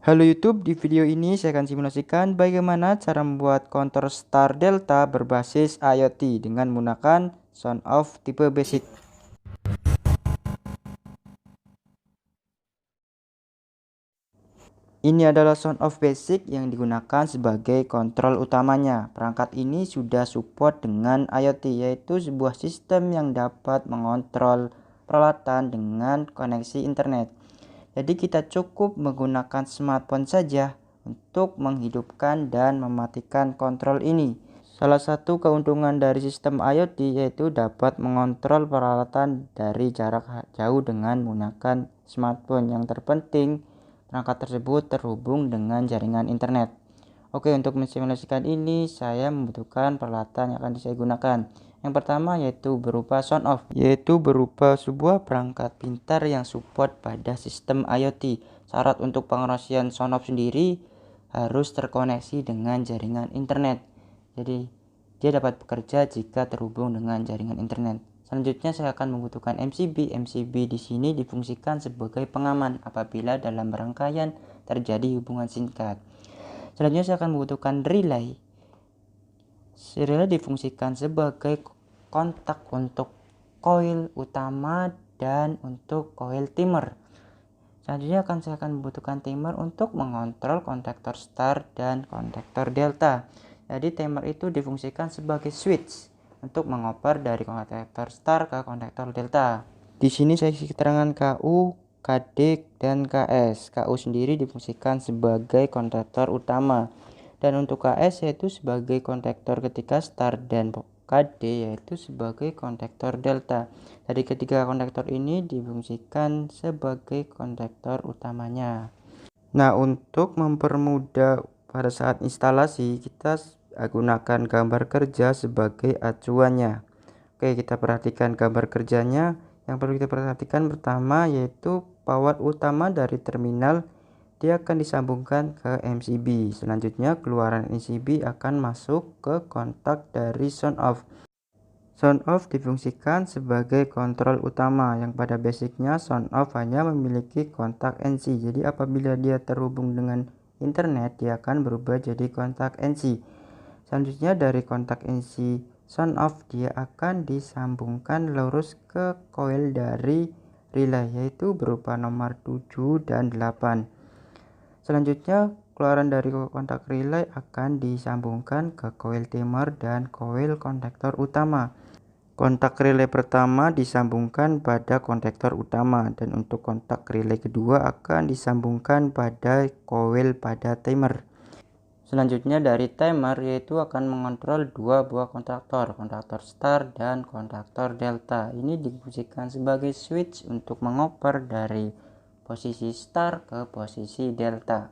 Halo YouTube, di video ini saya akan simulasikan bagaimana cara membuat counter star delta berbasis IoT dengan menggunakan sound off tipe basic. Ini adalah sound off basic yang digunakan sebagai kontrol utamanya. Perangkat ini sudah support dengan IoT, yaitu sebuah sistem yang dapat mengontrol peralatan dengan koneksi internet. Jadi kita cukup menggunakan smartphone saja untuk menghidupkan dan mematikan kontrol ini. Salah satu keuntungan dari sistem IoT yaitu dapat mengontrol peralatan dari jarak jauh dengan menggunakan smartphone. Yang terpenting, perangkat tersebut terhubung dengan jaringan internet. Oke, untuk mensimulasikan ini saya membutuhkan peralatan yang akan saya gunakan. Yang pertama yaitu berupa sound off, yaitu berupa sebuah perangkat pintar yang support pada sistem IoT. Syarat untuk pengoperasian sound off sendiri harus terkoneksi dengan jaringan internet. Jadi dia dapat bekerja jika terhubung dengan jaringan internet. Selanjutnya saya akan membutuhkan MCB. MCB di sini difungsikan sebagai pengaman apabila dalam rangkaian terjadi hubungan singkat. Selanjutnya saya akan membutuhkan relay. Relay difungsikan sebagai kontak untuk koil utama dan untuk koil timer. Selanjutnya saya akan membutuhkan timer untuk mengontrol kontaktor star dan kontaktor delta. Jadi timer itu difungsikan sebagai switch untuk mengoper dari kontaktor star ke kontaktor delta. Di sini saya isi keterangan KU, KD, dan KS. KU sendiri difungsikan sebagai kontaktor utama. Dan untuk KS yaitu sebagai kontaktor ketika star, dan KD yaitu sebagai kontaktor delta. Dari ketiga kontaktor ini difungsikan sebagai kontaktor utamanya. Nah, untuk mempermudah pada saat instalasi, kita gunakan gambar kerja sebagai acuannya. Oke, kita perhatikan gambar kerjanya. Yang perlu kita perhatikan pertama yaitu power utama dari terminal, dia akan disambungkan ke MCB. Selanjutnya keluaran MCB akan masuk ke kontak dari sound off. Sound off difungsikan sebagai kontrol utama yang pada basicnya sound off hanya memiliki kontak NC. Jadi apabila dia terhubung dengan internet, dia akan berubah jadi kontak NC. Selanjutnya dari kontak NC sound off dia akan disambungkan lurus ke coil dari relay, yaitu berupa nomor 7 dan 8. Selanjutnya keluaran dari kontak relay akan disambungkan ke coil timer dan coil kontaktor utama. Kontak relay pertama disambungkan pada kontaktor utama, dan untuk kontak relay kedua akan disambungkan pada coil pada timer. Selanjutnya dari timer yaitu akan mengontrol dua buah kontaktor star dan kontaktor delta. Ini difungsikan sebagai switch untuk mengoper dari posisi star ke posisi delta.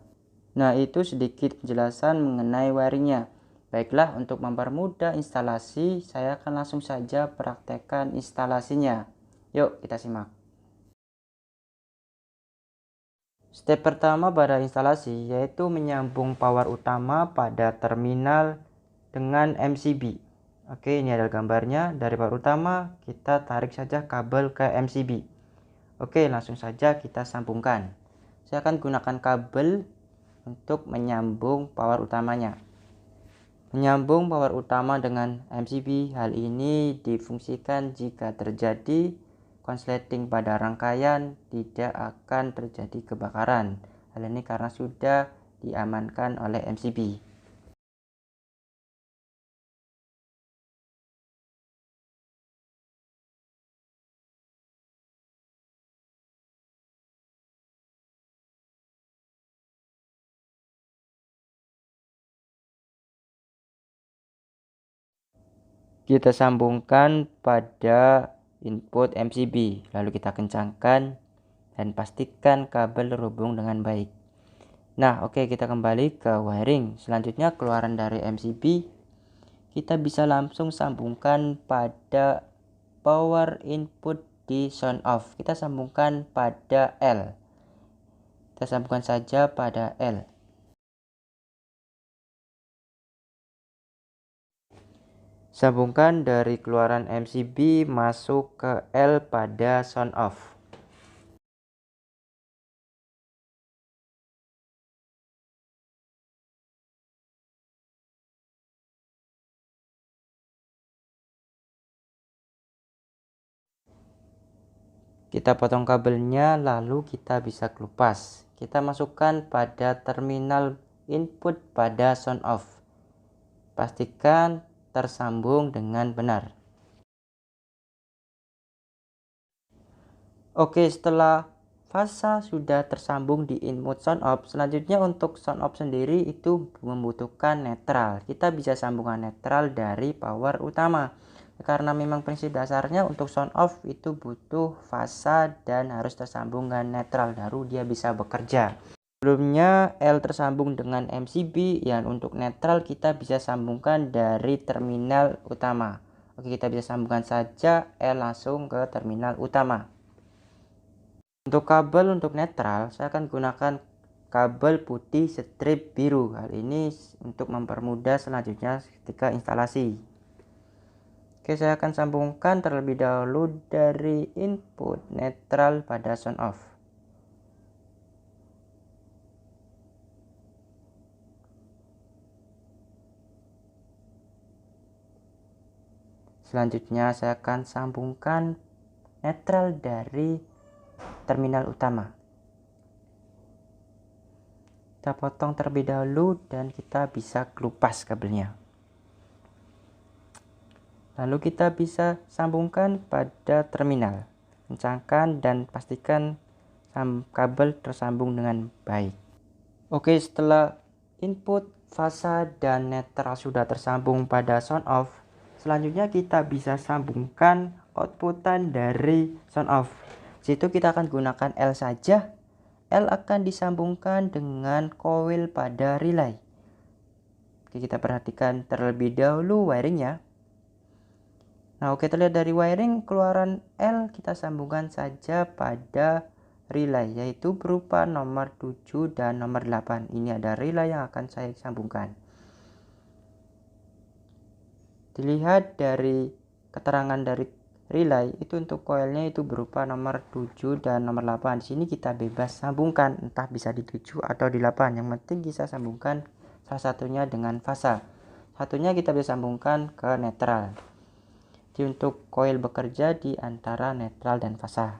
Nah, itu sedikit penjelasan mengenai wiringnya. Baiklah, untuk mempermudah instalasi, saya akan langsung saja praktekkan instalasinya. Yuk, kita simak. Step pertama pada instalasi yaitu menyambung power utama pada terminal dengan MCB. Oke, ini adalah gambarnya. Dari power utama, kita tarik saja kabel ke MCB. Oke, langsung saja kita sambungkan. Saya akan gunakan kabel untuk menyambung power utamanya. Menyambung power utama dengan MCB, hal ini difungsikan jika terjadi konsleting pada rangkaian tidak akan terjadi kebakaran. Hal ini karena sudah diamankan oleh MCB. Kita sambungkan pada input MCB, lalu kita kencangkan dan pastikan kabel terhubung dengan baik. Nah, oke, kita kembali ke wiring. Selanjutnya keluaran dari MCB kita bisa langsung sambungkan pada power input di sound off. Kita sambungkan pada L. Kita sambungkan saja pada L. Sambungkan dari keluaran MCB masuk ke L pada sound off. Kita potong kabelnya, lalu kita bisa kelupas. Kita masukkan pada terminal input pada sound off. Pastikan tersambung dengan benar. Oke, setelah fasa sudah tersambung di input sound off, selanjutnya untuk sound off sendiri itu membutuhkan netral. Kita bisa sambungan netral dari power utama. Karena memang prinsip dasarnya untuk sound off itu butuh fasa dan harus tersambung dengan netral baru dia bisa bekerja. Sebelumnya L tersambung dengan MCB, yang untuk netral kita bisa sambungkan dari terminal utama. Oke, kita bisa sambungkan saja L langsung ke terminal utama. Untuk kabel untuk netral, saya akan gunakan kabel putih strip biru. Hal ini untuk mempermudah selanjutnya ketika instalasi. Oke, saya akan sambungkan terlebih dahulu dari input netral pada sound off. Selanjutnya saya akan sambungkan netral dari terminal utama. Kita potong terlebih dahulu dan kita bisa kelupas kabelnya. Lalu kita bisa sambungkan pada terminal. Kencangkan dan pastikan kabel tersambung dengan baik. Oke, setelah input, fasa, dan netral sudah tersambung pada sound off, selanjutnya kita bisa sambungkan outputan dari sound off. Situ kita akan gunakan L saja. L akan disambungkan dengan coil pada relay. Oke, kita perhatikan terlebih dahulu wiringnya. Nah, oke, terlihat dari wiring keluaran L kita sambungkan saja pada relay, yaitu berupa nomor 7 dan nomor 8. Ini ada relay yang akan saya sambungkan. Dilihat dari keterangan dari relay itu untuk coilnya itu berupa nomor 7 dan nomor 8. Di sini kita bebas sambungkan, entah bisa di 7 atau di 8. Yang penting bisa sambungkan salah satunya dengan fasa. Satunya kita bisa sambungkan ke netral. Jadi untuk coil bekerja di antara netral dan fasa.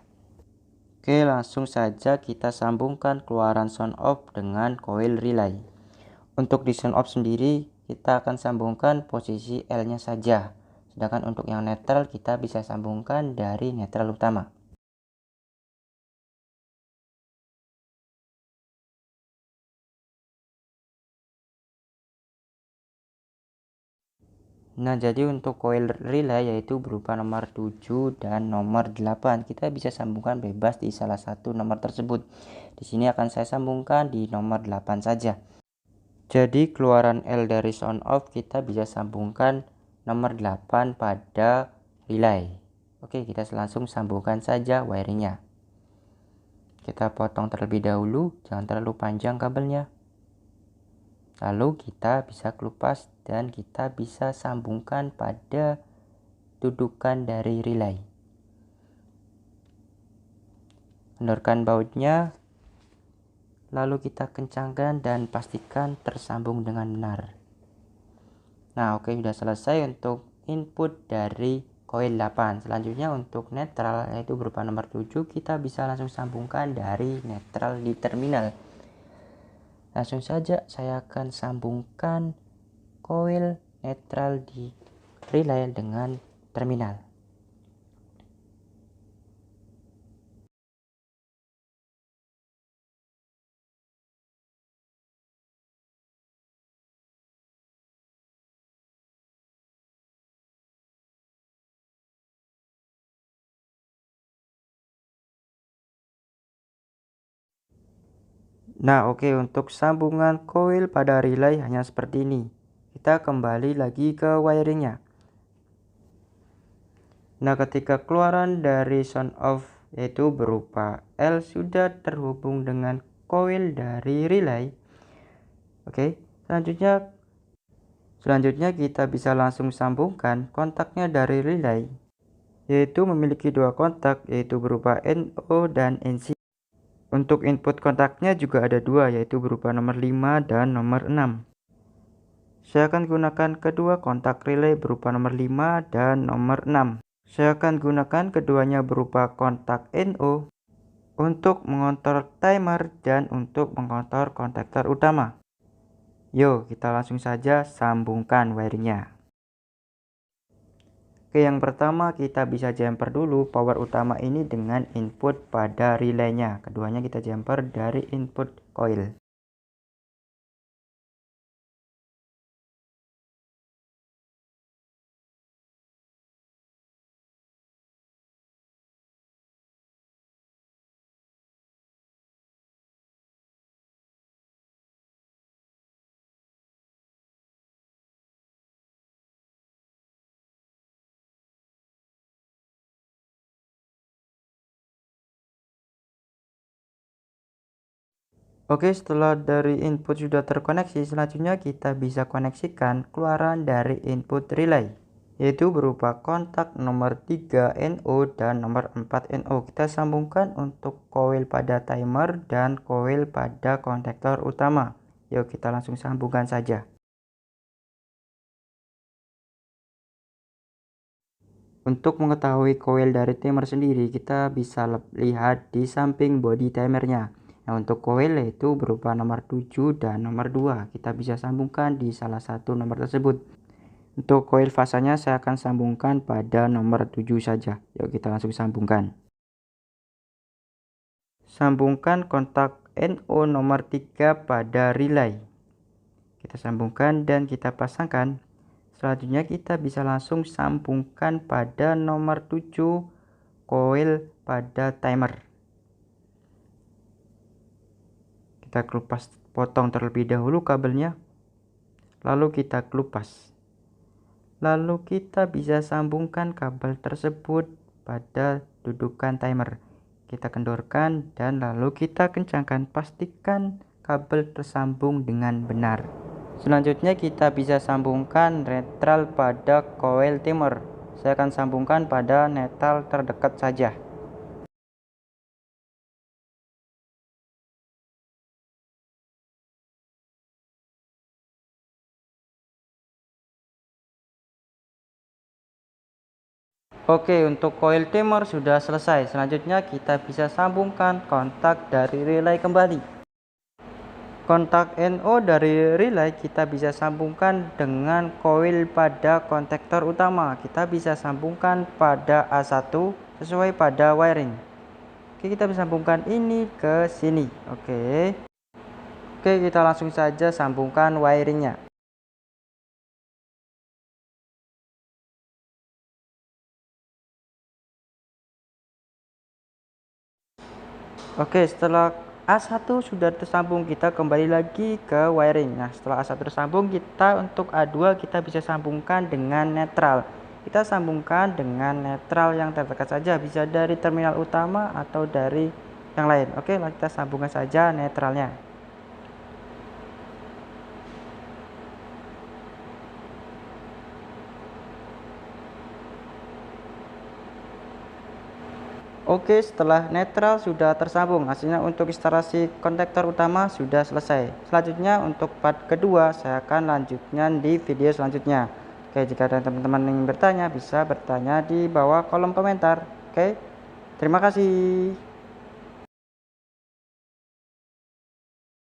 Oke, langsung saja kita sambungkan keluaran sound off dengan coil relay. Untuk di sound off sendiri kita akan sambungkan posisi L-nya saja. Sedangkan untuk yang netral kita bisa sambungkan dari netral utama. Nah, jadi untuk coil relay yaitu berupa nomor 7 dan nomor 8. Kita bisa sambungkan bebas di salah satu nomor tersebut. Di sini akan saya sambungkan di nomor 8 saja. Jadi keluaran L dari sound off kita bisa sambungkan nomor 8 pada relay. Oke, kita langsung sambungkan saja wiringnya. Kita potong terlebih dahulu, jangan terlalu panjang kabelnya. Lalu kita bisa kelupas dan kita bisa sambungkan pada dudukan dari relay. Kendorkan bautnya, lalu kita kencangkan dan pastikan tersambung dengan benar. Nah, oke, sudah selesai untuk input dari coil 8. Selanjutnya untuk netral yaitu berupa nomor 7, kita bisa langsung sambungkan dari netral di terminal. Langsung saja saya akan sambungkan coil netral di relay dengan terminal. Nah, oke, untuk sambungan coil pada relay hanya seperti ini. Kita kembali lagi ke wiringnya. Nah, ketika keluaran dari sound off yaitu berupa L sudah terhubung dengan coil dari relay. Oke, selanjutnya kita bisa langsung sambungkan kontaknya dari relay, yaitu memiliki dua kontak yaitu berupa NO dan NC. Untuk input kontaknya juga ada dua, yaitu berupa nomor 5 dan nomor 6. Saya akan gunakan kedua kontak relay berupa nomor 5 dan nomor 6. Saya akan gunakan keduanya berupa kontak NO untuk mengontrol timer dan untuk mengontrol kontaktor utama. Yuk, kita langsung saja sambungkan wiringnya. Oke, yang pertama kita bisa jumper dulu power utama ini dengan input pada relaynya. Keduanya kita jumper dari input coil. Oke, setelah dari input sudah terkoneksi, selanjutnya kita bisa koneksikan keluaran dari input relay, yaitu berupa kontak nomor 3 NO dan nomor 4 NO. Kita sambungkan untuk coil pada timer dan coil pada kontaktor utama. Yuk, kita langsung sambungkan saja. Untuk mengetahui coil dari timer sendiri, kita bisa lihat di samping body timernya. Nah, untuk coil yaitu berupa nomor 7 dan nomor 2. Kita bisa sambungkan di salah satu nomor tersebut. Untuk coil fasanya saya akan sambungkan pada nomor 7 saja. Yuk, kita langsung sambungkan. Sambungkan kontak NO nomor 3 pada relay. Kita sambungkan dan kita pasangkan. Selanjutnya kita bisa langsung sambungkan pada nomor 7 coil pada timer. Kita kelupas, potong terlebih dahulu kabelnya, lalu kita kelupas. Lalu kita bisa sambungkan kabel tersebut pada dudukan timer. Kita kendorkan dan lalu kita kencangkan, pastikan kabel tersambung dengan benar. Selanjutnya kita bisa sambungkan netral pada coil timer. Saya akan sambungkan pada netral terdekat saja. Oke, untuk coil timer sudah selesai. Selanjutnya kita bisa sambungkan kontak dari relay kembali. Kontak NO dari relay kita bisa sambungkan dengan coil pada kontaktor utama. Kita bisa sambungkan pada A1 sesuai pada wiring. Oke, kita bisa sambungkan ini ke sini. Oke, kita langsung saja sambungkan wiringnya. Oke, setelah A1 sudah tersambung, kita kembali lagi ke wiring. Nah, setelah A1 tersambung, kita untuk A2 kita bisa sambungkan dengan netral. Kita sambungkan dengan netral yang terdekat saja, bisa dari terminal utama atau dari yang lain. Oke, kita sambungkan saja netralnya. Oke, setelah netral sudah tersambung, hasilnya untuk instalasi kontaktor utama sudah selesai. Selanjutnya untuk part kedua saya akan lanjutkan di video selanjutnya. Oke, jika ada teman-teman yang ingin bertanya bisa bertanya di bawah kolom komentar. Oke, terima kasih.